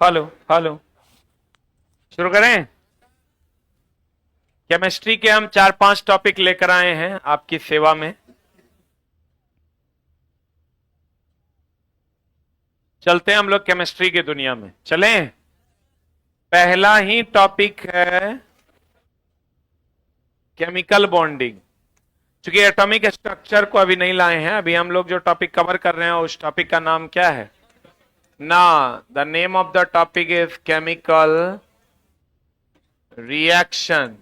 Hello hello. शुरू करें। Chemistry के हम 4-5 टॉपिक लेकर आए हैं आपकी सेवा में। चलते हैं हम लोग केमिस्ट्री की दुनिया में। चलें। पहला ही टॉपिक है केमिकल बॉन्डिंग। चूंकि एटॉमिक स्ट्रक्चर को अभी नहीं लाए हैं, अभी हम लोग जो टॉपिक कवर कर रहे हैं उस टॉपिक का नाम क्या है ना? The name of the topic is chemical reaction.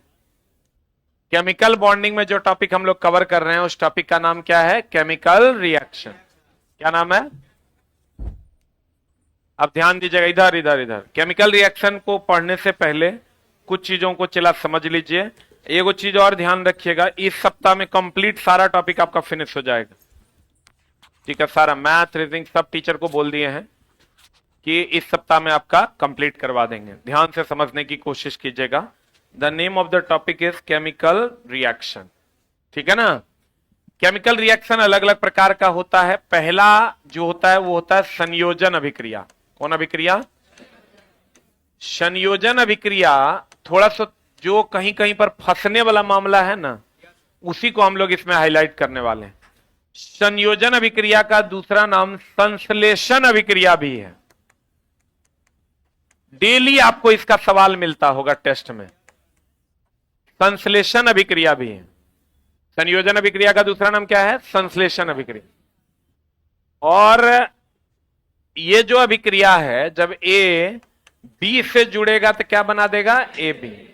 Chemical bonding में जो टॉपिक हम लोग कवर कर रहे हैं उस टॉपिक का नाम क्या है? Chemical reaction. क्या नाम है? अब ध्यान दीजिएगा, इधर इधर इधर। केमिकल रिएक्शन को पढ़ने से पहले कुछ चीजों को चला समझ लीजिए। एगो चीज और ध्यान रखिएगा, इस सप्ताह में कंप्लीट सारा टॉपिक आपका फिनिश हो जाएगा। ठीक है, सारा मैथ रीजनिंग सब टीचर को बोल दिए हैं कि इस सप्ताह में आपका कंप्लीट करवा देंगे। ध्यान से समझने की कोशिश कीजिएगा। The name of the topic is chemical reaction. ठीक है ना? केमिकल रिएक्शन अलग अलग प्रकार का होता है। पहला जो होता है वो होता है संयोजन अभिक्रिया। कौन अभिक्रिया? संयोजन अभिक्रिया। थोड़ा सा जो कहीं कहीं पर फंसने वाला मामला है ना, उसी को हम लोग इसमें हाईलाइट करने वाले हैं। संयोजन अभिक्रिया का दूसरा नाम संश्लेषण अभिक्रिया भी है। डेली आपको इसका सवाल मिलता होगा टेस्ट में। संश्लेषण अभिक्रिया भी है। संयोजन अभिक्रिया का दूसरा नाम क्या है? संश्लेषण अभिक्रिया। और ये जो अभिक्रिया है, जब ए बी से जुड़ेगा तो क्या बना देगा? A B.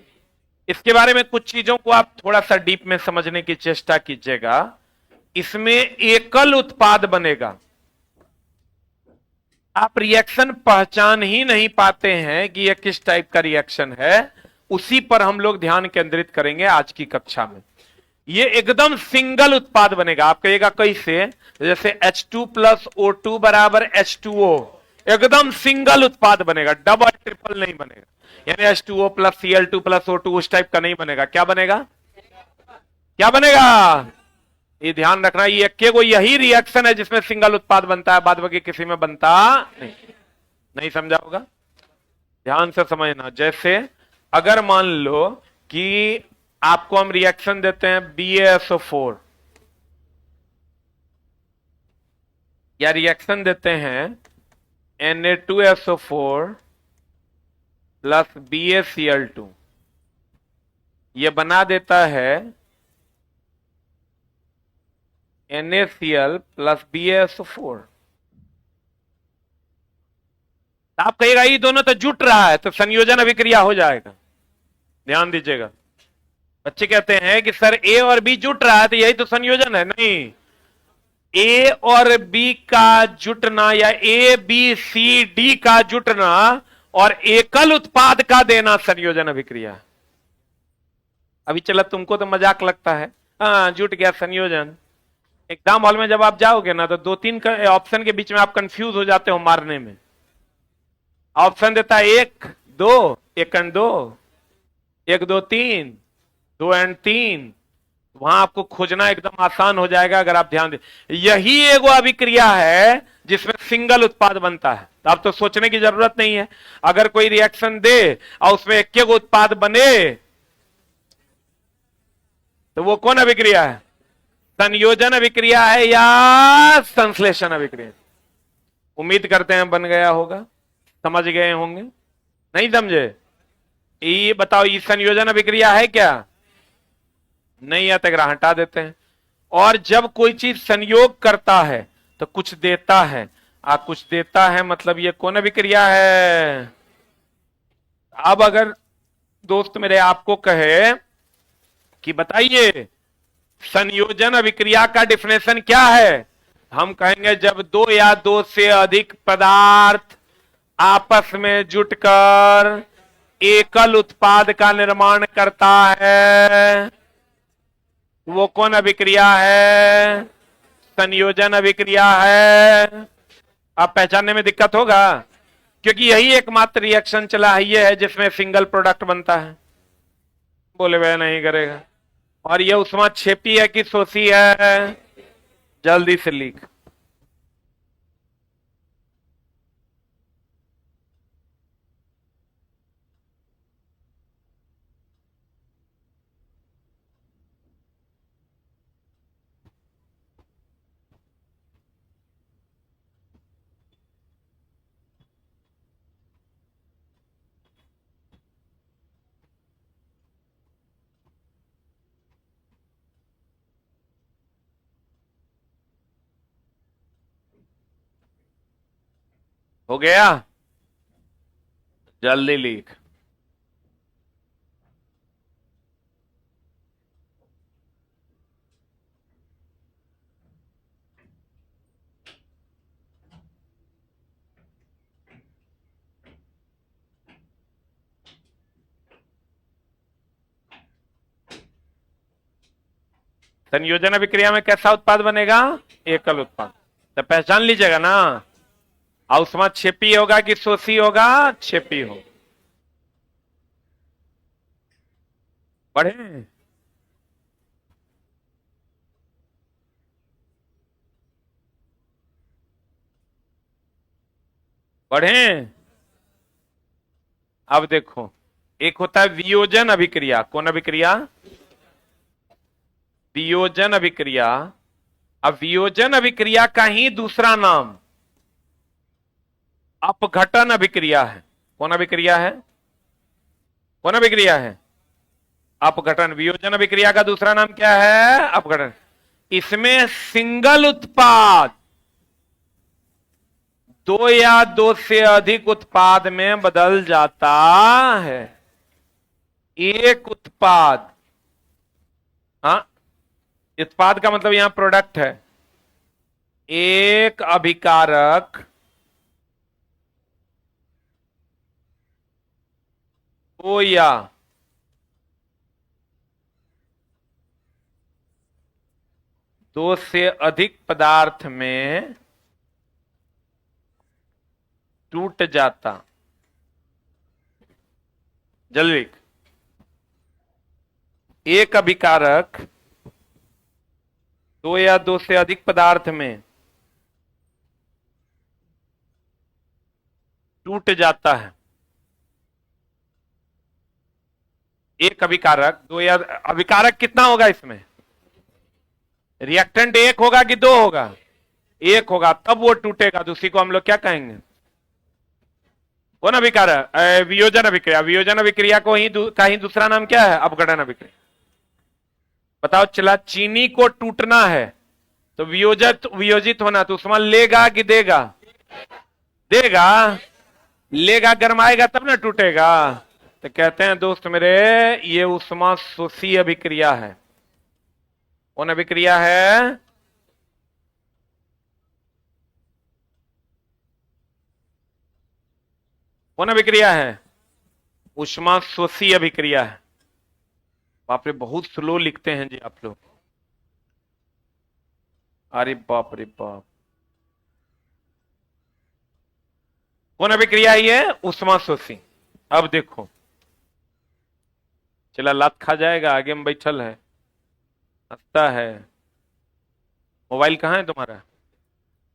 इसके बारे में कुछ चीजों को आप थोड़ा सा डीप में समझने की चेष्टा कीजिएगा। इसमें एकल उत्पाद बनेगा। आप रिएक्शन पहचान ही नहीं पाते हैं कि यह किस टाइप का रिएक्शन है। उसी पर हम लोग ध्यान केंद्रित करेंगे आज की कक्षा में। ये एकदम सिंगल उत्पाद बनेगा। आप कहिएगा कैसे? जैसे H2 प्लस O2 बराबर H2O। एकदम सिंगल उत्पाद बनेगा, डबल ट्रिपल नहीं बनेगा। यानी H2O plus Cl2 plus O2 उस टाइप का नहीं बनेगा। क्या बनेगा? क्या बनेगा? ये ध्यान रखना, ये केवल यही रिएक्शन है जिसमें सिंगल उत्पाद बनता है, बाद बाकी किसी में बनता नहीं। नहीं समझा होगा? ध्यान से समझना। जैसे अगर मान लो कि आपको हम रिएक्शन देते हैं BaSO4 या रिएक्शन देते हैं Na2SO4 प्लस BaCl2, यह बना देता है NaCl प्लस BaSO4। आप कहेगा ये दोनों तो जुट रहा है, तो संयोजन अभिक्रिया हो जाएगा। ध्यान दीजिएगा। बच्चे कहते हैं कि सर ए और बी जुट रहा है तो यही तो संयोजन है। नहीं, ए और बी का जुटना या ए बी सी डी का जुटना और एकल उत्पाद का देना संयोजन अभिक्रिया। अभी चला तुमको तो मजाक लगता है, हाँ जुट गया संयोजन। एग्जाम हॉल में जब आप जाओगे ना तो 2-3 ऑप्शन के बीच में आप कंफ्यूज हो जाते हो मारने में। ऑप्शन देता है 1 2 1 एंड 2, 1 2 3, 2 एंड 3। वहां आपको खोजना एकदम आसान हो जाएगा अगर आप ध्यान दें। यही एगो अभिक्रिया है जिसमें सिंगल उत्पाद बनता है। तो आप तो सोचने की जरूरत नहीं है। अगर कोई रिएक्शन दे और उसमें एक उत्पाद बने तो वो कौन अभिक्रिया है? संयोजन अभिक्रिया है या संश्लेषण अभिक्रिया? उम्मीद करते हैं बन गया होगा, समझ गए होंगे। नहीं समझे? ये बताओ, ये संयोजन अभिक्रिया है क्या? नहीं है तो हटा देते हैं। और जब कोई चीज संयोग करता है तो कुछ देता है, कुछ देता है, मतलब ये कौन अभिक्रिया है? अब अगर दोस्त मेरे आपको कहे कि बताइए संयोजन अभिक्रिया का डिफिनेशन क्या है, हम कहेंगे जब 2 या 2 से अधिक पदार्थ आपस में जुटकर एकल उत्पाद का निर्माण करता है, वो कौन अभिक्रिया है? संयोजन अभिक्रिया है। आप पहचानने में दिक्कत होगा क्योंकि यही एकमात्र रिएक्शन चला है ये है जिसमें सिंगल प्रोडक्ट बनता है। बोले वह नहीं करेगा। और ये उस्मा छेपी है कि सोसी है? जल्दी से लीक। हो गया, जल्दी लिख। संयोजन अभिक्रिया में कैसा उत्पाद बनेगा? एकल उत्पाद। तो पहचान लीजिएगा ना, उसमें क्षेपी होगा कि शोषी होगा? क्षेपी हो। पढ़े? पढ़े? अब देखो, एक होता है वियोजन अभिक्रिया। कौन अभिक्रिया? वियोजन अभिक्रिया। अब वियोजन अभिक्रिया का ही दूसरा नाम अपघटन अभिक्रिया है। कौन अभिक्रिया है? कौन अभिक्रिया है? अपघटन। वियोजन अभिक्रिया का दूसरा नाम क्या है? अपघटन। इसमें सिंगल उत्पाद दो या दो से अधिक उत्पाद में बदल जाता है। एक उत्पाद, हाँ, उत्पाद का मतलब यहां प्रोडक्ट है। एक अभिकारक दो या दो से अधिक पदार्थ में टूट जाता। जल्दी। एक अभिकारक दो या दो से अधिक पदार्थ में टूट जाता है। एक अभिकारक दो या अभिकारक कितना होगा इसमें? रिएक्टेंट एक होगा कि दो होगा? एक होगा, तब वो टूटेगा। तो उसी को हम लोग क्या कहेंगे? कौन अभिकारक? वियोजन अभिक्रिया। वियोजन अभिक्रिया को का ही दूसरा नाम क्या है? अपघटन अभिक्रिया। बताओ, चला चीनी को टूटना है तो वियोजित होना, तो उसमें लेगा कि देगा? देगा। लेगा, गरमाएगा तब ना टूटेगा। तो कहते हैं दोस्त मेरे, ये उष्मा शोषी अभिक्रिया है। कौन अभिक्रिया है? कौन अभिक्रिया है? उष्मा शोषी अभिक्रिया है। बाप रे, बहुत स्लो लिखते हैं जी आप लोग। अरे बाप रे बाप। कौन अभिक्रिया है ये? उष्मा शोषी। अब देखो, चला लात खा जाएगा, आगे में बैठल है, हंसता है। मोबाइल कहाँ है तुम्हारा?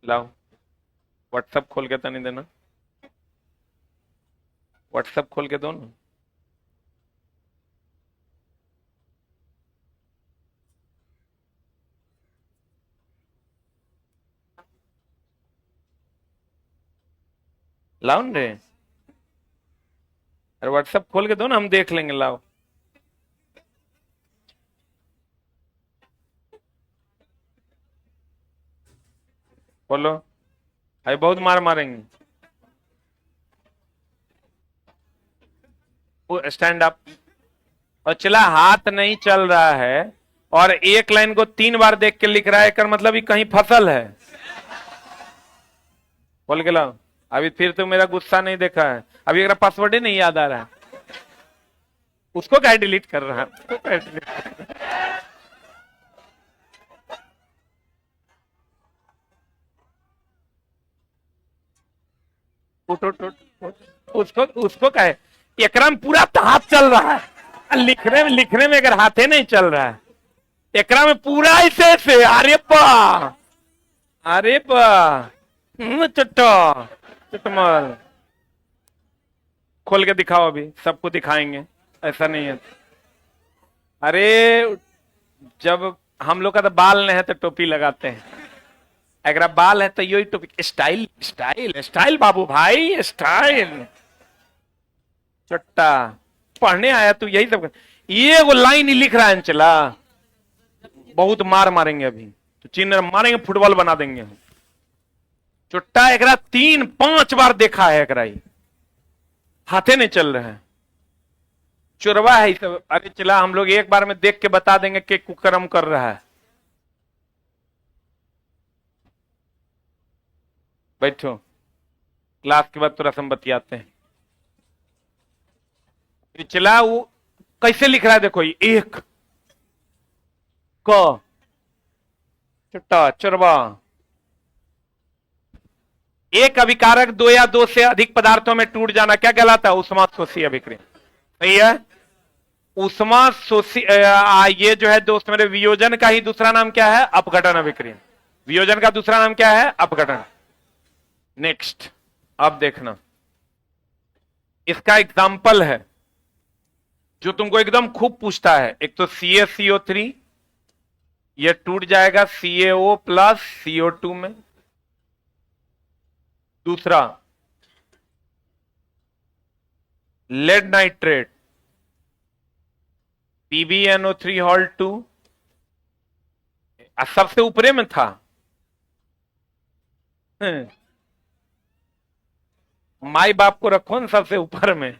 लाओ, व्हाट्सएप खोल के तो नहीं देना। व्हाट्सएप खोल के दो ना। लाओ न रे, अरे व्हाट्सएप खोल के दो ना, हम देख लेंगे। लाओ, बोलो। अरे बहुत मार मारेंगे। Stand up. और चला, हाथ नहीं चल रहा है और एक लाइन को 3 बार देख के लिख रहा है, कर मतलब ये कहीं फसल है। बोल के लाओ। अभी फिर तो मेरा गुस्सा नहीं देखा है, अभी मेरा पासवर्ड ही नहीं याद आ रहा है। उसको क्या डिलीट कर रहा है? उठ उठ उठ उठ। उसको कहे, एकरम पूरा हाथ चल रहा है, लिखने में अगर हाथे नहीं चल रहा है, एकरा में पूरा ऐसे। अरे बा, अरे बा, चटमल। खोल के दिखाओ, अभी सबको दिखाएंगे, ऐसा नहीं है। अरे जब हम लोग का तो बाल नहीं है तो टोपी लगाते हैं, अगर बाल है तो यही टोपी। स्टाइल स्टाइल स्टाइल बाबू भाई, स्टाइल। चट्टा पढ़ने आया तू यही सब। ये वो लाइन ही लिख रहा है चला, बहुत मार मारेंगे अभी तो, चिन्ह मारेंगे, फुटबॉल बना देंगे। चुट्टा एकरा 3-5 बार देखा है, एकरा ही हाथे नहीं चल रहे हैं, चुरवा है सब। अरे चला, हम लोग एक बार में देख के बता देंगे कि कुकर्म कर रहा है। बैठो, क्लास के बाद तुरंत हम बतियाते हैं। चला, वो कैसे लिख रहा है देखो, ये एक क चुट्टा चुरवा। एक अभिकारक दो या दो से अधिक पदार्थों में टूट जाना क्या कहलाता है? ऊष्माशोषी अभिक्रिया। सही है, ऊष्माशोषी। ये जो है दोस्त मेरे, वियोजन का ही दूसरा नाम क्या है? अपघटन अभिक्रिया। वियोजन का दूसरा नाम क्या है? अपघटन। नेक्स्ट, अब देखना, इसका एग्जाम्पल है जो तुमको एकदम खूब पूछता है। एक तो CaCO3, ये टूट जाएगा CaO प्लस CO2 में। दूसरा लेड नाइट्रेट, PbNO3 सबसे ऊपरे में था। माई बाप को रखो ना सबसे ऊपर में,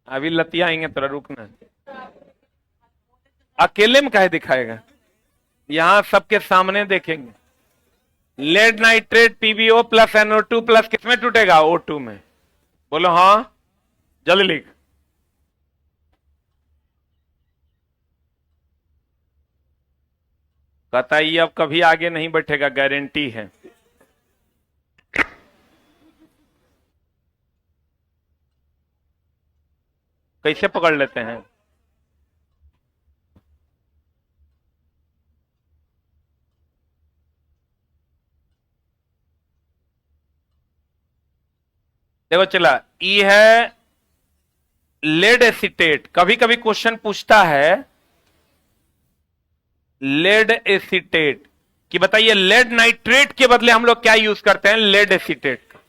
अभी लतिया आएंगे, थोड़ा रुकना। अकेले में काहे दिखाएगा, यहां सबके सामने देखेंगे। Lead nitrate PbO plus NO2 plus किसमें टूटेगा? O2 में। बोलो हाँ, जल्दी लिख। कहता ये अब कभी आगे नहीं बैठेगा, गारंटी है। कैसे पकड़ लेते हैं? देखो चला, ई है लेड एसीटेट। कभी कभी क्वेश्चन पूछता है लेड एसीटेट कि बताइए लेड नाइट्रेट के बदले हम लोग क्या यूज करते हैं? लेड एसीटेट का।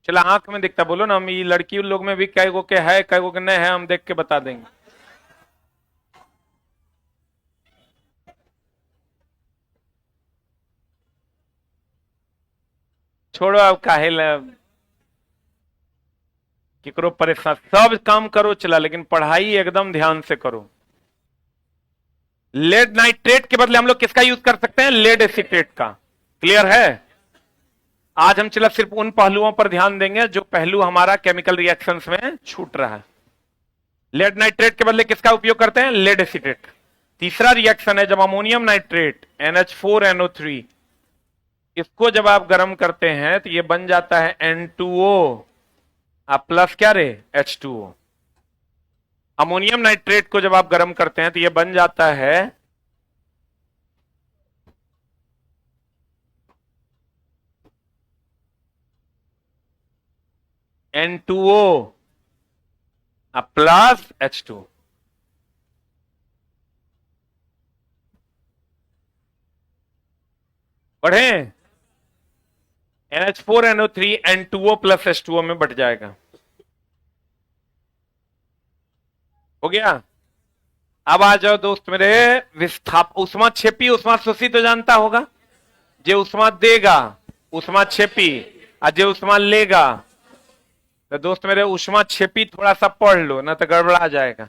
चला, आंख में दिखता, बोलो ना। हम ये लड़की लोग में भी कई गो के है, कई गो के नहीं है, हम देख के बता देंगे। छोड़ो अब, काहे केकरो परेशान। सब काम करो चला, लेकिन पढ़ाई एकदम ध्यान से करो। लेड नाइट्रेट के बदले हम लोग किसका यूज कर सकते हैं? लेड एसीटेट का। क्लियर है? आज हम चला सिर्फ उन पहलुओं पर ध्यान देंगे जो पहलू हमारा केमिकल रिएक्शंस में छूट रहा है। लेड नाइट्रेट के बदले किसका उपयोग करते हैं? Lead acetate. तीसरा रिएक्शन है जब अमोनियम नाइट्रेट NH4NO3, इसको जब आप गर्म करते हैं तो ये बन जाता है N2O प्लस क्या रे? H2O। अमोनियम नाइट्रेट को जब आप गर्म करते हैं तो ये बन जाता है N2O प्लस H2O। बढ़े, NH4NO3 N2O प्लस H2O में बट जाएगा। हो गया? अब आ जाओ दोस्त मेरे, विस्थाप। उष्मा छेपी उष्मा शोषी तो जानता होगा। जे उष्मा देगा उष्मा छेपी, और जे उष्मा लेगा। तो दोस्त मेरे, उष्मा छेपी थोड़ा सा पढ़ लो ना तो गड़बड़ा जाएगा।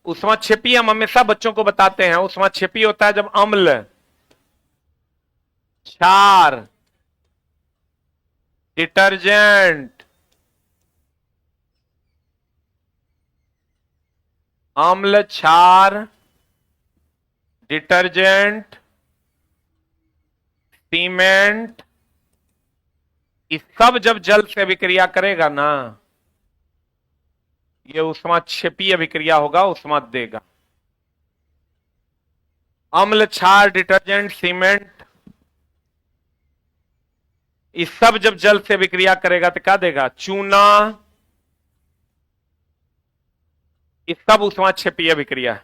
उष्मा छेपी हम हमेशा बच्चों को बताते हैं। उष्मा छेपी होता है जब अम्ल, क्षार, डिटर्जेंट, अम्ल, क्षार, डिटर्जेंट, सीमेंट, ये सब जब जल से अभिक्रिया करेगा ना, ये उष्माक्षेपीय अभिक्रिया होगा, उष्मा देगा। अम्ल, क्षार, डिटर्जेंट, सीमेंट, ये सब जब जल से अभिक्रिया करेगा तो क्या देगा? चूना। ये सब उष्माक्षेपीय अभिक्रिया है।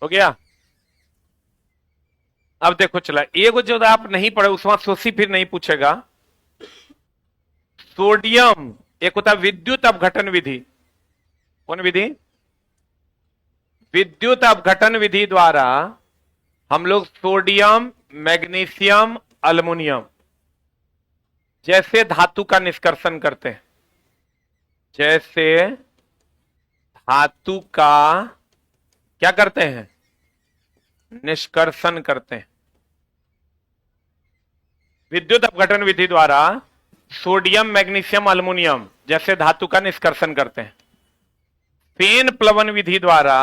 हो गया? अब देखो चला, एगो जो आप नहीं पढ़े, उष्मा शोषी फिर नहीं पूछेगा। सोडियम, एक होता है विद्युत अपघटन विधि। कौन विधि? विद्युत अपघटन विधि द्वारा हम लोग सोडियम, मैग्नीशियम, अल्युमिनियम जैसे धातु का निष्कर्षण करते हैं। जैसे धातु का क्या करते हैं? निष्कर्षण करते हैं। विद्युत अपघटन विधि द्वारा सोडियम, मैग्नीशियम, अल्युमिनियम जैसे धातु का निष्कर्षण करते हैं। फेन प्लवन विधि द्वारा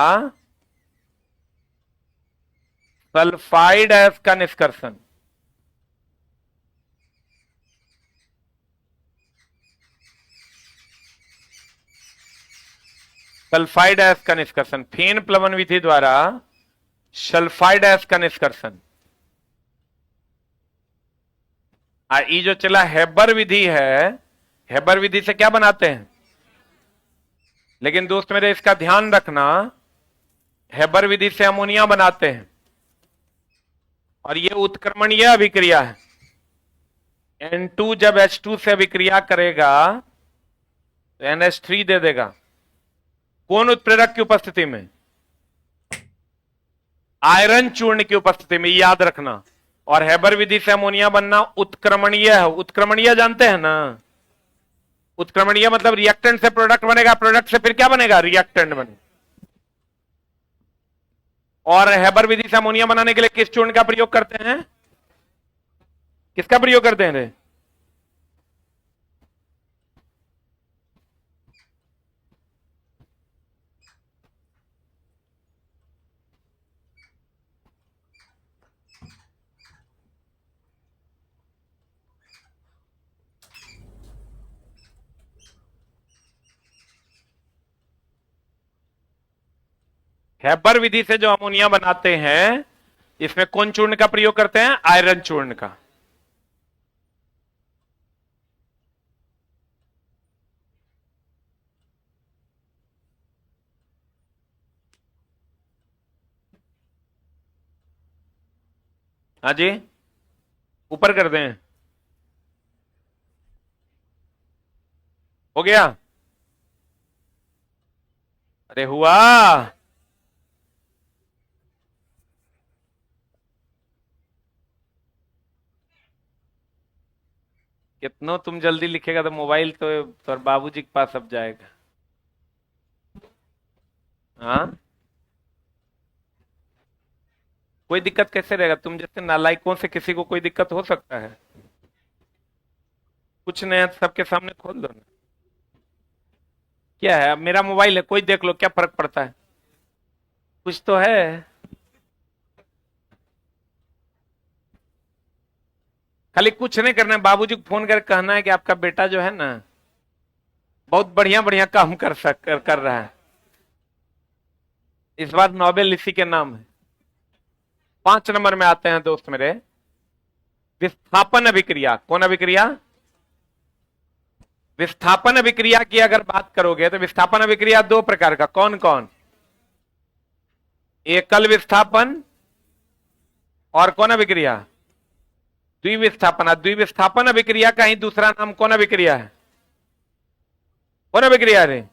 सल्फाइड गैस का निष्कर्षण। सल्फाइड गैस का निष्कर्षण, फेन प्लवन विधि द्वारा सल्फाइड गैस का निष्कर्षण। ये जो चला हेबर विधि है, हेबर विधि से क्या बनाते हैं? लेकिन दोस्त मेरे इसका ध्यान रखना, हेबर विधि से अमोनिया बनाते हैं और ये उत्क्रमणीय अभिक्रिया है। N2 जब H2 से अभिक्रिया करेगा तो NH3 दे देगा। कौन उत्प्रेरक की उपस्थिति में? आयरन चूर्ण की उपस्थिति में, याद रखना। और हेबर विधि से अमोनिया बनना उत्क्रमणीय है। उत्क्रमणीय जानते हैं ना? उत्क्रमणीय मतलब रिएक्टेंट से प्रोडक्ट बनेगा, प्रोडक्ट से फिर क्या बनेगा? रिएक्टेंट बनेगा। और हेबर विधि से अमोनिया बनाने के लिए किस चूर्ण का प्रयोग करते हैं? किसका प्रयोग करते हैं रे? हेबर विधि से जो अमोनिया बनाते हैं इसमें कौन चूर्ण का प्रयोग करते हैं? आयरन चूर्ण का। हाँ जी, ऊपर कर दें। हो गया? अरे हुआ। कितनों तुम जल्दी लिखेगा तो मोबाइल तो बाबूजी के पास अब जाएगा। हाँ, कोई दिक्कत कैसे रहेगा? तुम जैसे नालायकों से किसी को कोई दिक्कत हो सकता है? कुछ नहीं है, सबके सामने खोल दो ना। क्या है? अब मेरा मोबाइल है, कोई देख लो, क्या फर्क पड़ता है? कुछ तो है। खाली कुछ नहीं करना है, बाबूजी को फोन करके कहना है कि आपका बेटा जो है ना बहुत बढ़िया बढ़िया काम कर रहा है। इस बार नोबेल इसी के नाम है। 5 नंबर में आते हैं दोस्त मेरे, विस्थापन अभिक्रिया। कौन अभिक्रिया? विस्थापन अभिक्रिया की अगर बात करोगे तो विस्थापन अभिक्रिया दो प्रकार का। कौन कौन? एकल विस्थापन और कौन अभिक्रिया? द्विविस्थापन। द्विविस्थापन अभिक्रिया का ही दूसरा नाम कौन अभिक्रिया है? कौन अभिक्रिया रे?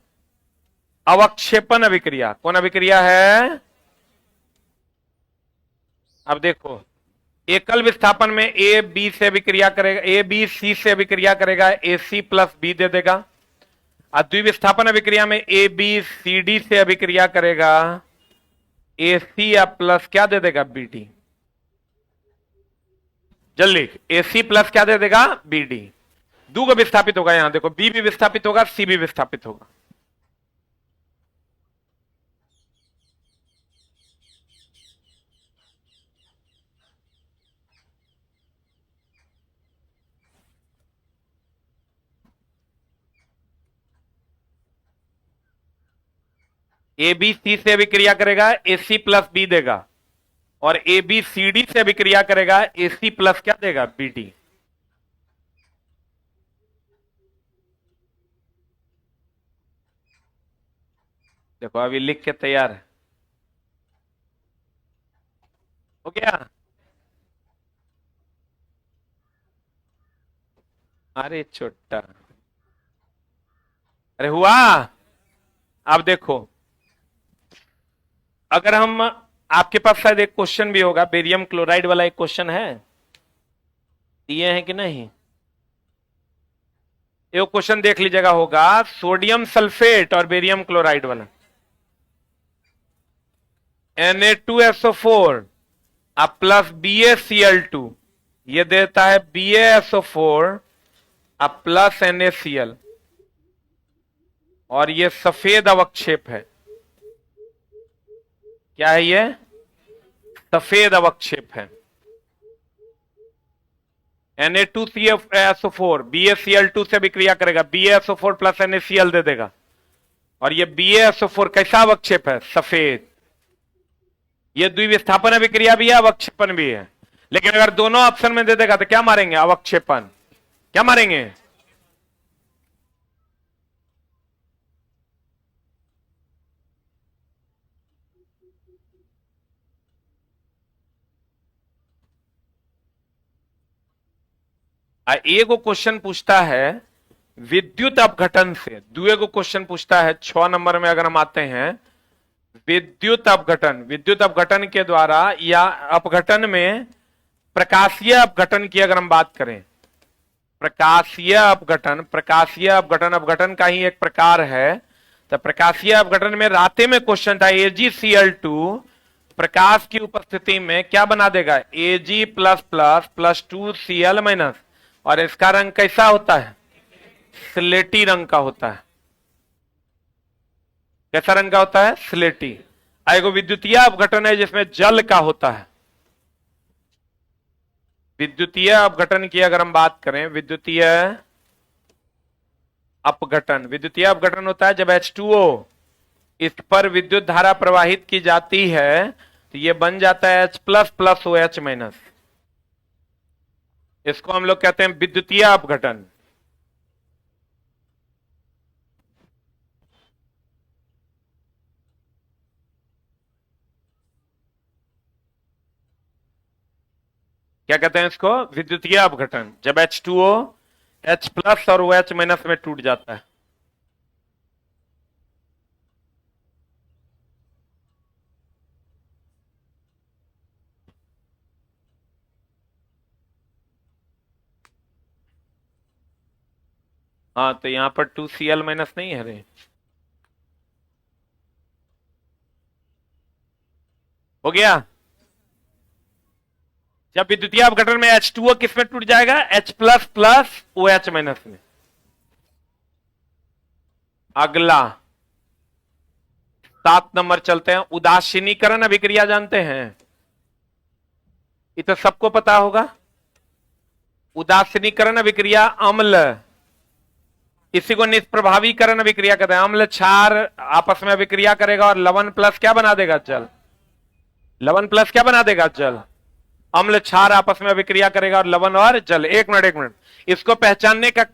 अवक्षेपण अभिक्रिया। कौन अभिक्रिया है? अब देखो, एकल विस्थापन में ए बी से अभिक्रिया करेगा, ए बी सी से अभिक्रिया करेगा, ए सी प्लस बी दे देगा। और द्विविस्थापन अभिक्रिया में ए बी सी डी से अभिक्रिया करेगा, ए सी या प्लस क्या दे देगा? B D. जल्दी, ए सी प्लस क्या दे देगा? B D. दो को विस्थापित होगा, यहां देखो, बी भी विस्थापित होगा, सी भी विस्थापित होगा। ए बी सी से अभिक्रिया करेगा, ए सी प्लस बी देगा। और ए बी सी डी से अभिक्रिया करेगा, ए सी प्लस क्या देगा? B D. देखो अभी लिख के तैयार है। हो गया? अरे छोटा, अरे हुआ। अब देखो, अगर हम, आपके पास शायद एक क्वेश्चन भी होगा, बेरियम क्लोराइड वाला एक क्वेश्चन है, दिए हैं कि नहीं? ये क्वेश्चन देख लीजिएगा, होगा सोडियम सल्फेट और बेरियम क्लोराइड वाला। Na2SO4 अब प्लस BaCl2, ये देता है BaSO4 अब प्लस NaCl, और ये सफेद अवक्षेप है। क्या है ये? सफेद अवक्षेप है। Na2SO4 BaCl2 से विक्रिया करेगा, BaSO4 प्लस NaCl दे देगा, और ये BaSO4 कैसा अवक्षेप है? सफेद। ये द्विविस्थापन अभिक्रिया भी है, अवक्षेपन भी है। लेकिन अगर दोनों ऑप्शन में दे देगा तो क्या मारेंगे? अवक्षेपन। क्या मारेंगे? एगो क्वेश्चन पूछता है विद्युत अपघटन से, दुएगो क्वेश्चन पूछता है 6 नंबर में, अगर हम आते हैं, विद्युत अपघटन। विद्युत अपघटन के द्वारा या अपघटन में प्रकाशीय अपघटन की अगर हम बात करें, प्रकाशीय अपघटन, प्रकाशीय अपघटन अपघटन का ही एक प्रकार है। तो प्रकाशीय अपघटन में राते में क्वेश्चन था, AgCl2 प्रकाश की उपस्थिति में क्या बना देगा? Ag plus plus plus 2Cl minus, और इसका रंग कैसा होता है? स्लेटी रंग का होता है। कैसा रंग का होता है? स्लेटी। एगो विद्युतीय अपघटन है जिसमें जल का होता है। विद्युतीय अपघटन की अगर हम बात करें, विद्युतीय अपघटन, विद्युतीय अपघटन होता है जब H2O इस पर विद्युत धारा प्रवाहित की जाती है तो ये बन जाता है H plus plus OH minus. इसको हम लोग कहते हैं विद्युतीय अपघटन। क्या कहते हैं इसको? विद्युतीय अपघटन, जब H2O H प्लस और OH माइनस में टूट जाता है। हाँ, तो यहां पर 2Cl माइनस नहीं है रे। हो गया। जब विद्युतीय अपघटन में H2O किस में टूट जाएगा? H plus plus OH minus में। अगला 7 नंबर चलते हैं, उदासीनीकरण अभिक्रिया जानते हैं? ये तो सबको पता होगा। उदासीनीकरण अभिक्रिया अम्ल, इसी को निष्प्रभावीकरण अभिक्रिया कहते हैं। अम्ल क्षार आपस में अभिक्रिया करेगा और लवण प्लस क्या बना देगा? जल। लवण प्लस क्या बना देगा? जल। अम्ल क्षार आपस में अभिक्रिया करेगा और लवण और जल। एक मिनट एक मिनट, इसको पहचानने का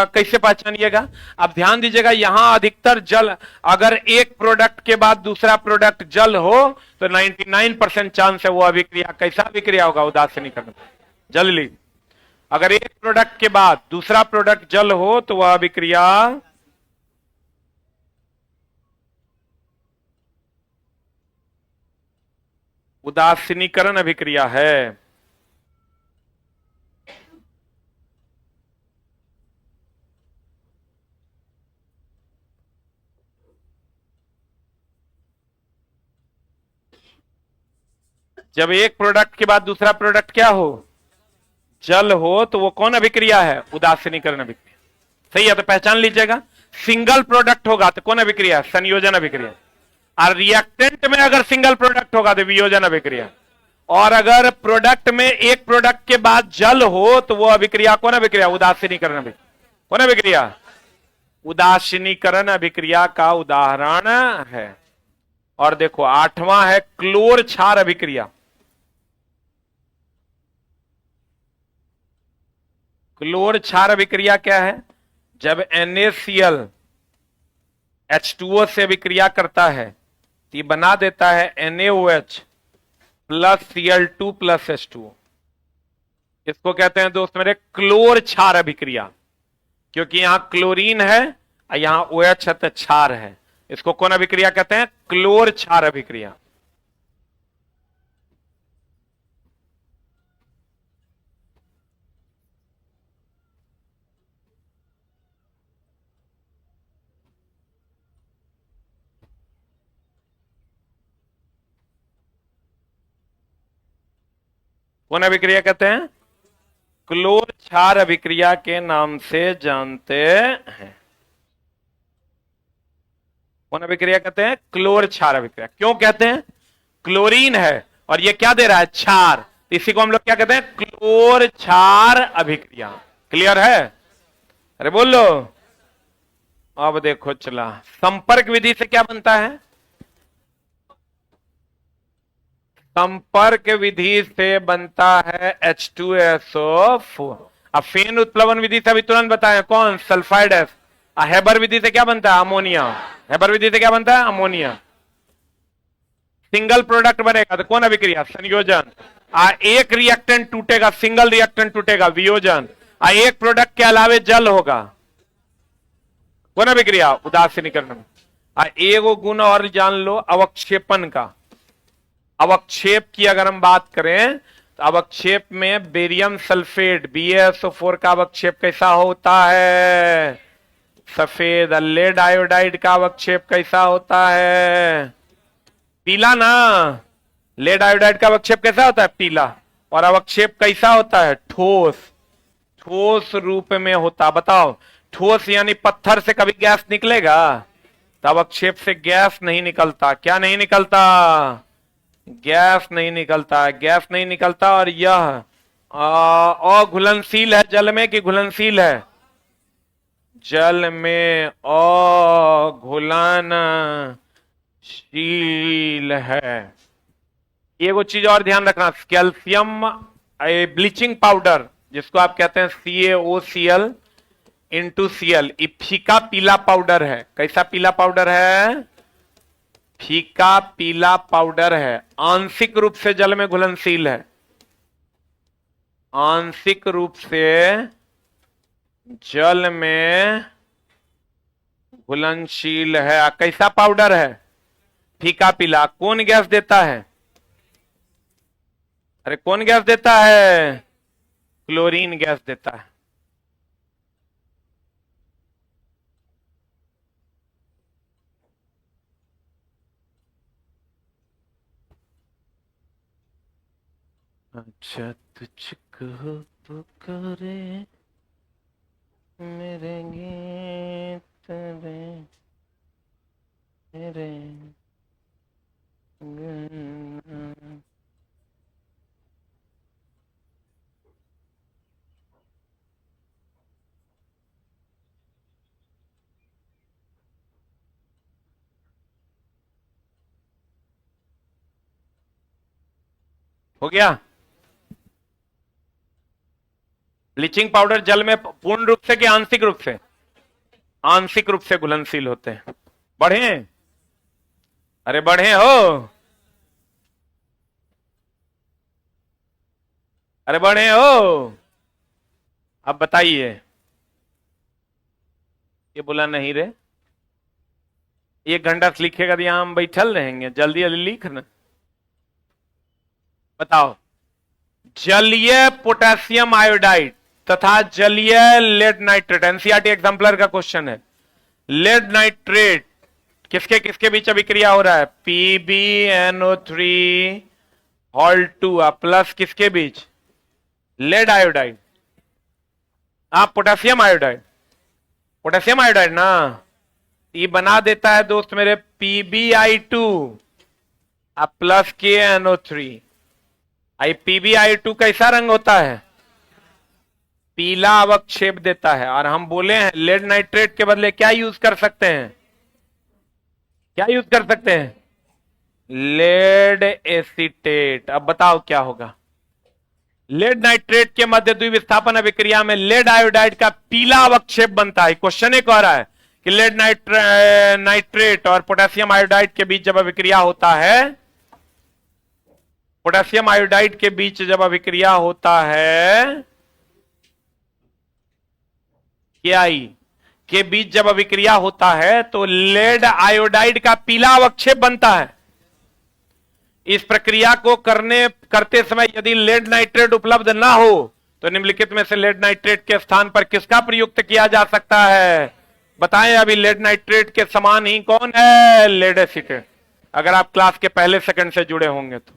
कैसे पहचानिएगा? आप ध्यान दीजिएगा, यहां अधिकतर जल, अगर एक प्रोडक्ट के बाद दूसरा प्रोडक्ट जल हो तो 99% चांस है वो अभिक्रिया कैसा अभिक्रिया होगा? उदासीनीकरण, जल ली। अगर एक प्रोडक्ट के बाद दूसरा प्रोडक्ट जल हो तो वह अभिक्रिया उदासीनीकरण अभिक्रिया है। जब एक प्रोडक्ट के बाद दूसरा प्रोडक्ट क्या हो? जल हो तो वो कौन अभिक्रिया है? उदासीनीकरण अभिक्रिया। सही है, तो पहचान लीजिएगा। सिंगल प्रोडक्ट होगा तो कौन अभिक्रिया? संयोजन अभिक्रिया। और रिएक्टेंट में अगर सिंगल प्रोडक्ट होगा तो वियोजन अभिक्रिया। और अगर प्रोडक्ट में एक प्रोडक्ट के बाद जल हो तो वो अभिक्रिया कौन अभिक्रिया? उदासीनीकरण अभिक्रिया। कौन अभिक्रिया? उदासीनीकरण अभिक्रिया का उदाहरण है। और देखो 8वां है क्लोर क्षार अभिक्रिया। क्लोर क्षार अभिक्रिया क्या है? जब NaCl H2O से अभिक्रिया करता है तो ये बना देता है NaOH plus Cl2 plus H2O। इसको कहते हैं दोस्त मेरे क्लोर क्षार अभिक्रिया, क्योंकि यहां क्लोरीन है और यहां OH है तो क्षार है। इसको कौन अभिक्रिया कहते हैं? क्लोर क्षार अभिक्रिया। कौन अभिक्रिया कहते हैं? क्लोर क्षार अभिक्रिया के नाम से जानते हैं। कौन अभिक्रिया कहते हैं? क्लोर क्षार अभिक्रिया। क्यों कहते हैं? क्लोरीन है और ये क्या दे रहा है? क्षार। इसी को हम लोग क्या कहते हैं? क्लोर क्षार अभिक्रिया। क्लियर है? अरे बोलो। अब देखो चला, संपर्क विधि से क्या बनता है? संपर्क विधि से बनता है H2SO4। अब फेन उत्प्लवन विधि से अभी तुरंत बताएं, कौन? Sulphide S. हेबर विधि से क्या बनता है? अमोनिया। हेबर विधि से क्या बनता है? अमोनिया। सिंगल प्रोडक्ट बनेगा तो कौन अभिक्रिया? संयोजन। एक रिएक्टेंट टूटेगा, सिंगल रिएक्टेंट टूटेगा, वियोजन। एक प्रोडक्ट के अलावे जल होगा, कौन अभिक्रिया? उदासीनीकरण। एगो गुण और जान लो अवक्षेपण का। अवक्षेप की अगर हम बात करें तो अवक्षेप में बेरियम सल्फेट BaSO4 का अवक्षेप कैसा होता है? सफेद। लेड आयोडाइड का अवक्षेप कैसा होता है? पीला ना। लेड आयोडाइड का अवक्षेप कैसा होता है? पीला। और अवक्षेप कैसा होता है? ठोस। ठोस रूप में होता। बताओ, ठोस यानी पत्थर से कभी गैस निकलेगा? तो अवक्षेप से गैस नहीं निकलता। क्या नहीं निकलता? गैस नहीं निकलता। गैस नहीं निकलता। और यह अघुलनशील है जल में कि घुलनशील है? जल में अघुलनशील है। एगो चीज और ध्यान रखना, कैल्शियम ब्लीचिंग पाउडर जिसको आप कहते हैं CaOCl इंटू Cl, ये फीका पीला पाउडर है। कैसा पीला पाउडर है? फीका पीला पाउडर है। आंशिक रूप से जल में घुलनशील है। आंशिक रूप से जल में घुलनशील है। कैसा पाउडर है? फीका पीला। कौन गैस देता है? अरे कौन गैस देता है? क्लोरीन गैस देता है। अच्छा तुझको पुकारे मेरे गीत रे मेरे गन। हो गया? ब्लीचिंग पाउडर जल में पूर्ण रूप से कि आंशिक रूप से? आंशिक रूप से घुलनशील होते हैं। बढ़े? अरे बढ़े हो? अरे बढ़े हो? अब बताइए। ये बोला नहीं रे। 1 घंटा से लिखेगा तो यहां हम बैठल रहेंगे। जल्दी जल्दी लिख ना। बताओ, जलीय पोटेशियम आयोडाइड तथा जलीय लेड नाइट्रेट, एनसीईआरटी एग्जाम्पलर का क्वेश्चन है। लेड नाइट्रेट किसके किसके बीच अभिक्रिया हो रहा है? PbNO3 Hal2 प्लस किसके बीच? Lead iodide. आप पोटेशियम आयोडाइड, पोटेशियम आयोडाइड ना, ये बना देता है दोस्त मेरे PbI2 प्लस KNO3। आई PbI2 कैसा रंग होता है? पीला अवक्षेप देता है। और हम बोले हैं लेड नाइट्रेट के बदले क्या यूज कर सकते हैं? क्या यूज कर सकते हैं? Lead acetate. अब बताओ क्या होगा? लेड नाइट्रेट के मध्य द्विविस्थापन अभिक्रिया में लेड आयोडाइड का पीला अवक्षेप बनता है। क्वेश्चन एक कह रहा है कि लेड नाइट्रेट और पोटेशियम आयोडाइड के बीच जब अभिक्रिया होता है, पोटेशियम आयोडाइड के बीच जब अभिक्रिया होता है, क्या के बीच जब अभिक्रिया होता है तो लेड आयोडाइड का पीला अवक्षेप बनता है। इस प्रक्रिया को करते समय यदि लेड नाइट्रेट उपलब्ध ना हो तो निम्नलिखित में से लेड नाइट्रेट के स्थान पर किसका प्रयुक्त किया जा सकता है? बताएं। अभी लेड नाइट्रेट के समान ही कौन है? Lead acetate. अगर आप क्लास के पहले सेकंड से जुड़े होंगे तो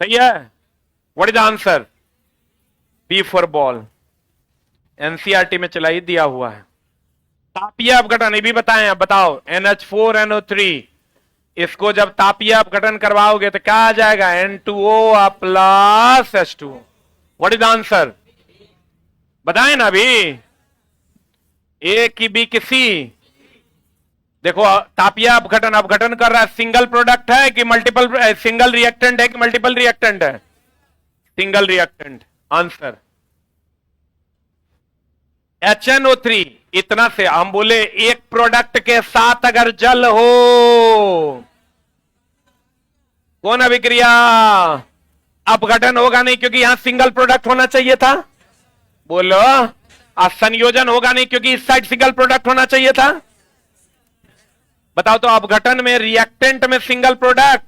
सही है। What is the answer? B for ball. NCERT में चला ही दिया हुआ है। तापीय अपघटन ये भी बताएं। अब बताओ। NH4NO3 इसको जब तापीय अपघटन करवाओगे तो क्या आ जाएगा? N2O plus H2O। What is the answer? बताएं ना अभी। ए की बी की सी। देखो तापीय अपघटन अपघटन कर रहा है, सिंगल प्रोडक्ट है कि मल्टीपल, सिंगल रिएक्टेंट है कि मल्टीपल रिएक्टेंट है? Single reactant. Answer HNO3। इतना से हम बोले एक प्रोडक्ट के साथ अगर जल हो कौन अभिक्रिया? अपघटन होगा नहीं क्योंकि यहां सिंगल प्रोडक्ट होना चाहिए था। बोलो। संयोजन होगा नहीं क्योंकि इस साइड सिंगल प्रोडक्ट होना चाहिए था। बताओ तो अपघटन में रिएक्टेंट में सिंगल प्रोडक्ट,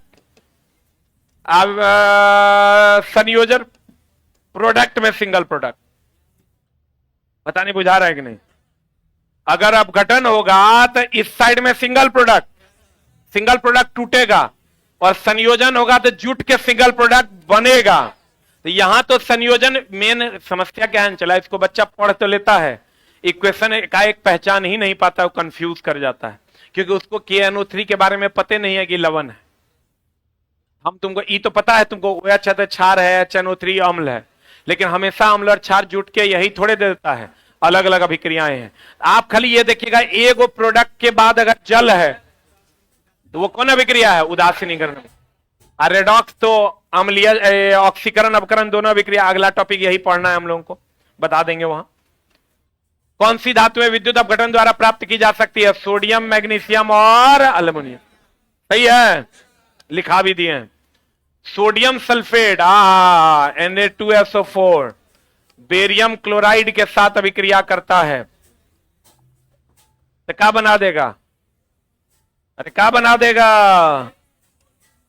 अब संयोजन प्रोडक्ट में सिंगल प्रोडक्ट। पता नहीं बुझा रहा है कि नहीं? अगर अपघटन होगा तो इस साइड में सिंगल प्रोडक्ट टूटेगा और संयोजन होगा तो जुट के सिंगल प्रोडक्ट बनेगा। तो यहां तो संयोजन मेन समस्या क्या है? चला इसको बच्चा पढ़ तो लेता है, इक्वेशन का एक पहचान ही नहीं पाता, वो कंफ्यूज कर जाता है क्योंकि उसको KNO3 के बारे में पता नहीं है कि लवण है। हम तुमको ई तो पता है, तुमको OH है क्षार है, HNO3 अम्ल है, लेकिन हमेशा अम्ल और क्षार जुट के यही थोड़े देता है, अलग अलग अभिक्रियाएं हैं। आप खाली ये देखिएगा एक प्रोडक्ट के बाद अगर जल है तो वो कौन अभिक्रिया है? उदासीनीकरण। रेडॉक्स तो अम्लीय, ऑक्सीकरण अपकरण दोनों अभिक्रिया। अगला टॉपिक यही पढ़ना है हम लोगों को, बता देंगे वहां। कौन सी धातुएं विद्युत अपघटन द्वारा प्राप्त की जा सकती है? सोडियम, मैग्नीशियम और अल्युमिनियम। सही है, लिखा भी दिए हैं। Sodium sulphate Na2SO4 barium chloride के साथ अभिक्रिया करता है तो क्या बना देगा? अरे क्या बना देगा?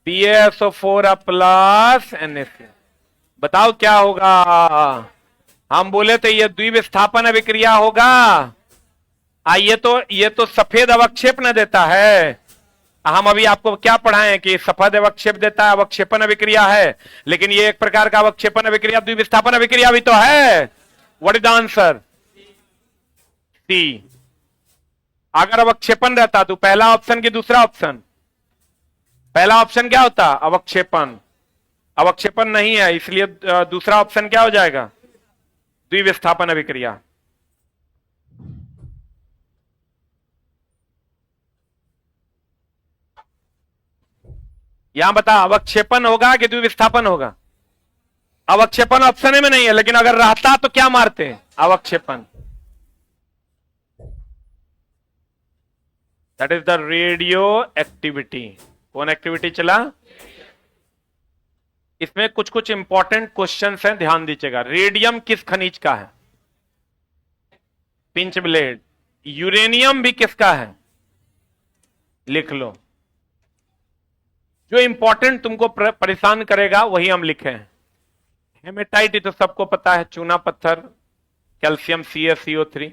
PaSO4 plus NaCl। बताओ क्या होगा? हम बोले थे ये द्विविस्थापन अभिक्रिया होगा। ये तो सफेद अवक्षेप न देता है। हम अभी आपको क्या पढ़ाएं कि सफेद अवक्षेप देता है, अवक्षेपन अभिक्रिया है, लेकिन ये एक प्रकार का अवक्षेपन अभिक्रिया, द्विविस्थापन अभिक्रिया भी तो है। What is the answer? C. अगर अवक्षेपन रहता तो पहला ऑप्शन की दूसरा ऑप्शन? पहला ऑप्शन क्या होता? अवक्षेपन। अवक्षेपन नहीं है, इसलिए दूसरा ऑप्शन क्या हो जाएगा? द्विविस्थापन अभिक्रिया। यहां बता अवक्षेपन होगा कि द्विविस्थापन होगा? अवक्षेपन ऑप्शन में नहीं है, लेकिन अगर रहता तो क्या मारते हैं? अवक्षेपन। That is the radioactivity. कौन एक्टिविटी चला? इसमें कुछ कुछ इंपॉर्टेंट क्वेश्चंस हैं, ध्यान दीजिएगा। रेडियम किस खनिज का है? Pinch blade. यूरेनियम भी किसका है? लिख लो। जो इंपॉर्टेंट तुमको परेशान करेगा वही हम लिखे हैं। हेमेटाइट तो सबको पता है, चूना पत्थर, कैल्शियम CaCO3,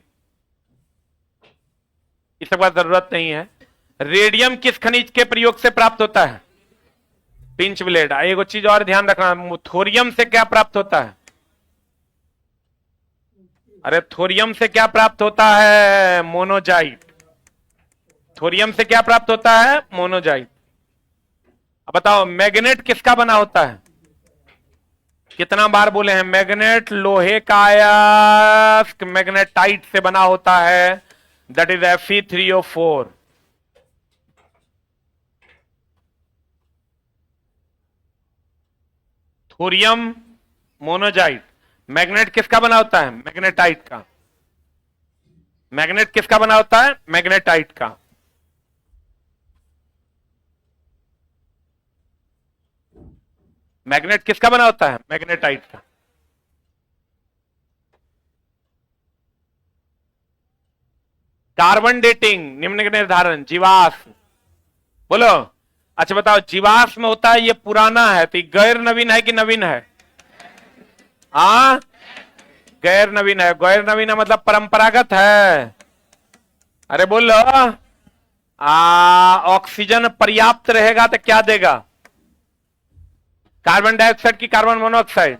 इस सब का जरूरत नहीं है। रेडियम किस खनिज के प्रयोग से प्राप्त होता है? Pinch blade. एक चीज और ध्यान रखना, थोरियम से क्या प्राप्त होता है? अरे थोरियम से क्या प्राप्त होता है? मोनोजाइट। थोरियम से क्या प्राप्त होता है? मोनोजाइट। अब बताओ मैग्नेट किसका बना होता है? कितना बार बोले हैं? मैग्नेट लोहे का अयस्क मैग्नेटाइट से बना होता है, that is Fe3O4। Thorium monazite. Magnet किसका बना होता है? मैग्नेटाइट का। मैग्नेट किसका बना होता है? मैग्नेटाइट का। मैग्नेट किसका बना होता है? मैग्नेटाइट का। कार्बन डेटिंग, निम्न के निर्धारण, जीवाश्म, बोलो। अच्छा बताओ, जीवाश्म होता है ये पुराना है, तो गैर नवीन है कि नवीन है? हाँ, गैर नवीन है। गैर नवीन है मतलब परंपरागत है। अरे बोलो। ऑक्सीजन पर्याप्त रहेगा तो क्या देगा? कार्बन डाइऑक्साइड की कार्बन मोनोऑक्साइड।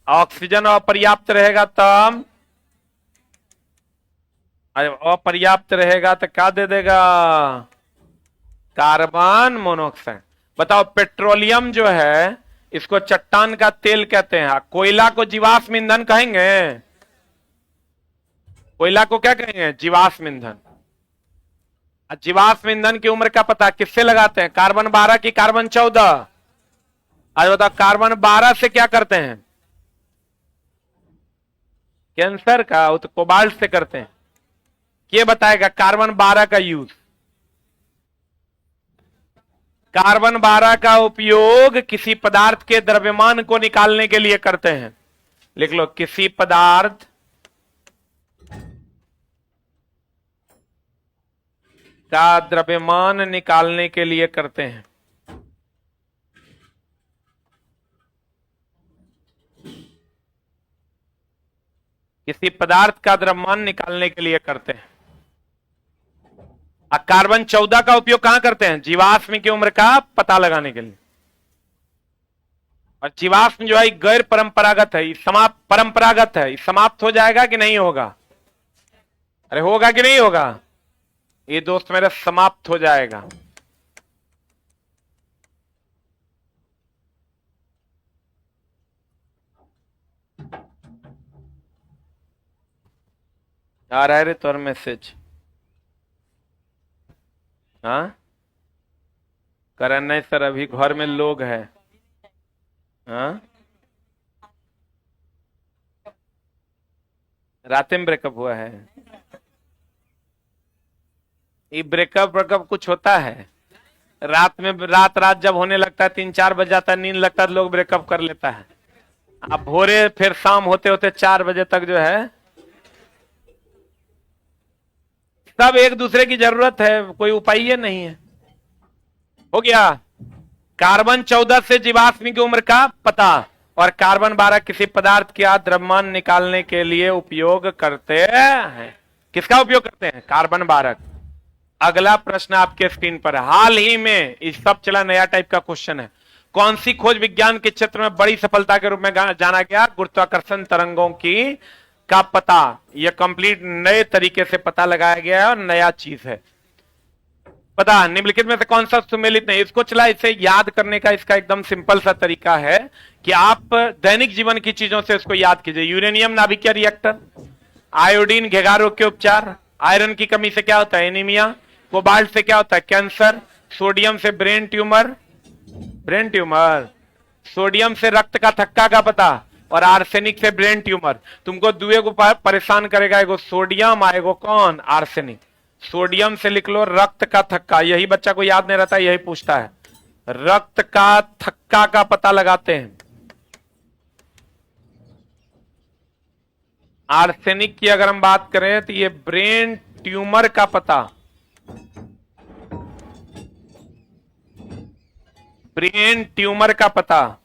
ऑक्सीजन अपर्याप्त रहेगा तब, अपर्याप्त रहेगा तो क्या दे देगा? Carbon monoxide. बताओ, पेट्रोलियम जो है इसको चट्टान का तेल कहते हैं, कोयला को जीवाश्म ईंधन कहेंगे? कोयला को क्या कहेंगे? जीवाश्म ईंधन। जीवाश्म ईंधन की उम्र का पता किससे लगाते हैं? कार्बन 12 की कार्बन 14? आज बताओ, कार्बन 12 से क्या करते हैं? कैंसर का, वो तो कोबाल्ट से करते हैं। ये बताएगा कार्बन 12 का यूज। कार्बन 12 का उपयोग किसी पदार्थ के द्रव्यमान को निकालने के लिए करते हैं। लिख लो, किसी पदार्थ का द्रव्यमान निकालने के लिए करते हैं। किसी पदार्थ का द्रव्यमान निकालने के लिए करते हैं। कार्बन 14 का उपयोग कहां करते हैं? जीवाश्म की उम्र का पता लगाने के लिए। और जीवाश्म जो है गैर परंपरागत है, समाप्त, परंपरागत है, समाप्त हो जाएगा कि नहीं होगा? अरे होगा कि नहीं होगा? ये दोस्त मेरा समाप्त हो जाएगा। आ रहा है रे तोर मैसेज? हाँ, करण नहीं सर, अभी घर में लोग हैं। हाँ, रात में ब्रेकअप हुआ है? ये ब्रेकअप कुछ होता है? रात में, रात रात जब होने लगता है, 3-4 बज जाता है, नींद लगता है, तो लोग ब्रेकअप कर लेता है। अब भोरे फिर शाम होते होते 4 बजे तक जो है सब एक दूसरे की जरूरत है, कोई उपाय ही नहीं है। हो गया। कार्बन 14 से जीवाश्म की उम्र का पता, और कार्बन 12 किसी पदार्थ का द्रव्यमान निकालने के लिए उपयोग करते हैं। किसका उपयोग करते हैं? कार्बन 12। अगला प्रश्न आपके स्क्रीन पर, हाल ही में इस सब चला नया टाइप का क्वेश्चन है। कौन सी खोज विज्ञान के क्षेत्र में बड़ी सफलता के रूप में जाना गया? गुरुत्वाकर्षण तरंगों की का पता। यह कंप्लीट नए तरीके से पता लगाया गया है और नया चीज है। पता, निम्नलिखित में से कौन सा सुमेलित नहीं? इसको चला, इसे याद करने का इसका एकदम सिंपल सा तरीका है कि आप दैनिक जीवन की चीजों से इसको याद कीजिए। यूरेनियम नाभिकीय रिएक्टर, आयोडीन घेगारों के उपचार, आयरन की कमी से क्या होता है? एनीमिया, कोबाल्ट से क्या होता है? कैंसर, सोडियम से ब्रेन ट्यूमर, सोडियम से रक्त का थक्का का पता, और आर्सेनिक से ब्रेन ट्यूमर। तुमको दुए को परेशान करेगा, एगो सोडियम आएगो कौन? आर्सेनिक। सोडियम से लिख लो रक्त का थक्का, यही बच्चा को याद नहीं रहता, यही पूछता है। रक्त का थक्का का पता लगाते हैं। आर्सेनिक की अगर हम बात करें तो ये ब्रेन ट्यूमर का पता, ब्रेन ट्यूमर का पता।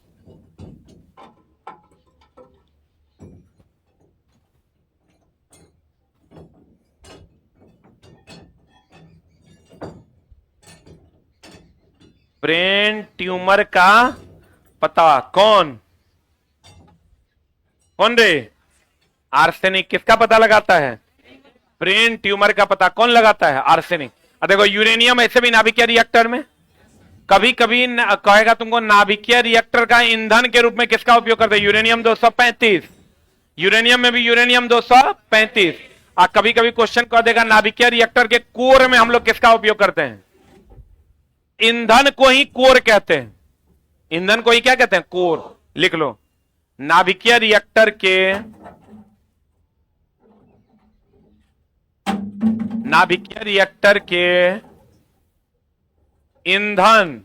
ब्रेन ट्यूमर का पता कौन? कौन रे? आर्सेनिक। किसका पता लगाता है? ब्रेन ट्यूमर का पता कौन लगाता है? आर्सेनिक। अब देखो, यूरेनियम ऐसे भी नाभिकीय रिएक्टर में कभी कभी कहेगा तुमको, नाभिकीय रिएक्टर का ईंधन के रूप में किसका उपयोग करते हैं? यूरेनियम 235। यूरेनियम में भी यूरेनियम 235। और कभी कभी क्वेश्चन कह देगा, नाभिकीय रिएक्टर के कोर में हम लोग किसका उपयोग करते हैं? ईंधन को ही कोर कहते हैं। ईंधन को ही क्या कहते हैं? कोर। लिख लो, नाभिकीय रिएक्टर के, नाभिकीय रिएक्टर के ईंधन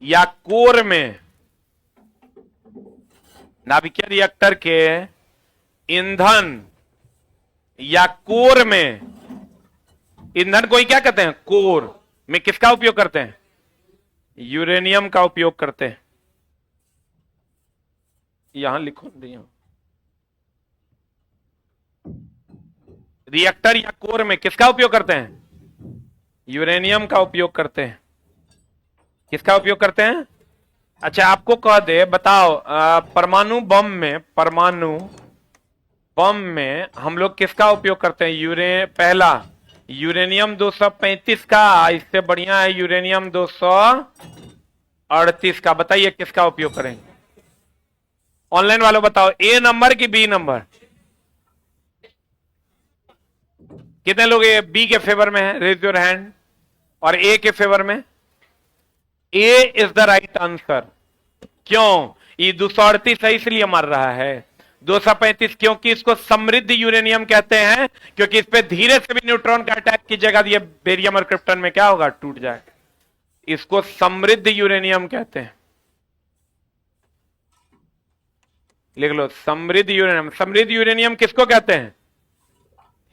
या कोर में नाभिकीय रिएक्टर के ईंधन या कोर में, ईंधन को ही क्या कहते हैं, कोर में किसका उपयोग करते हैं, यूरेनियम का उपयोग करते हैं। यहां लिखो दिया, रिएक्टर या कोर में किसका उपयोग करते हैं, यूरेनियम का उपयोग करते हैं। किसका उपयोग करते हैं? अच्छा आपको कह दे, बताओ परमाणु बम में हम लोग किसका उपयोग करते हैं? पहला यूरेनियम 235 का, इससे बढ़िया है यूरेनियम 238 का। बताइए किसका उपयोग करेंगे? ऑनलाइन वालों बताओ, ए नंबर की बी नंबर? कितने लोग ए बी के फेवर में है? Raise your hand. और ए के फेवर में? A is the right answer. क्यों? ये 238 है इसलिए मर रहा है। 235 क्योंकि इसको समृद्ध यूरेनियम कहते हैं, क्योंकि इस पे धीरे से भी न्यूट्रॉन का अटैक कीजिएगा तो ये बेरियम और क्रिप्टन में क्या होगा, टूट जाएगा। इसको समृद्ध यूरेनियम कहते हैं। लिख लो, समृद्ध यूरेनियम। समृद्ध यूरेनियम किसको कहते हैं?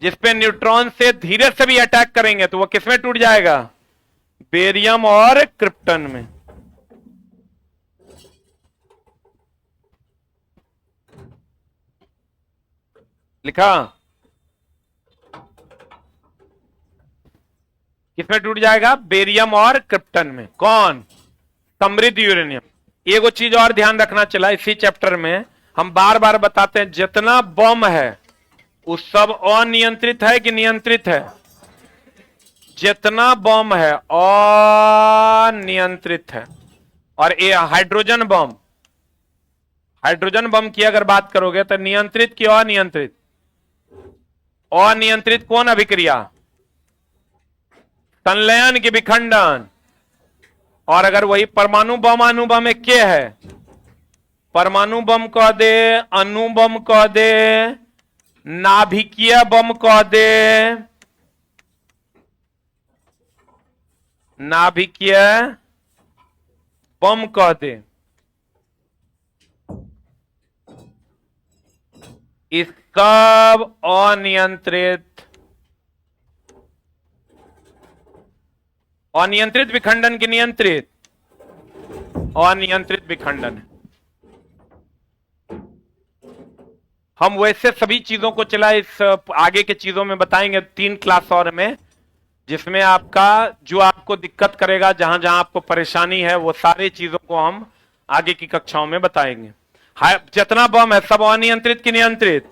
जिसपे न्यूट्रॉन से धीरे से भी अटैक करेंगे तो वो किसमें टूट जाएगा? बेरियम और क्रिप्टन में। लिखा? किसमें टूट जाएगा? बेरियम और क्रिप्टन में। कौन? समृद्ध यूरेनियम। एगो चीज और ध्यान रखना चला, इसी चैप्टर में हम बार बार बताते हैं, जितना बम है वो सब अनियंत्रित है कि नियंत्रित है? जितना बम है अनियंत्रित है। और ये हाइड्रोजन बम की अगर बात करोगे तो नियंत्रित की अनियंत्रित? अनियंत्रित कौन अभिक्रिया? संलयन की विखंडन। और अगर वही परमाणु बम अणुबम एक के है, परमाणु बम कह दे, अणुबम कह दे, नाभिकीय बम कह दे, नाभिकीय बम कह दे, इस सब अनियंत्रित विखंडन की नियंत्रित? अनियंत्रित विखंडन है। हम वैसे सभी चीजों को चला इस आगे के चीजों में बताएंगे 3 क्लास और में, जिसमें आपका जो आपको दिक्कत करेगा, जहां जहां आपको परेशानी है, वो सारी चीजों को हम आगे की कक्षाओं में बताएंगे। जितना बम है सब अनियंत्रित की नियंत्रित?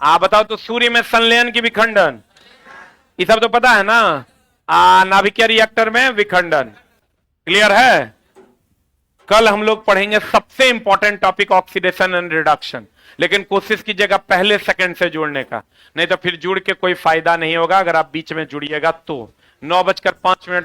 आप बताओ तो। सूर्य में संलयन की विखंडन, ये सब तो पता है ना। नाभिकीय रिएक्टर में विखंडन। क्लियर है? कल हम लोग पढ़ेंगे सबसे important topic oxidation and reduction, लेकिन कोशिश कीजिएगा पहले सेकंड से जुड़ने का, नहीं तो फिर जुड़ के कोई फायदा नहीं होगा। अगर आप बीच में जुड़िएगा तो 9:05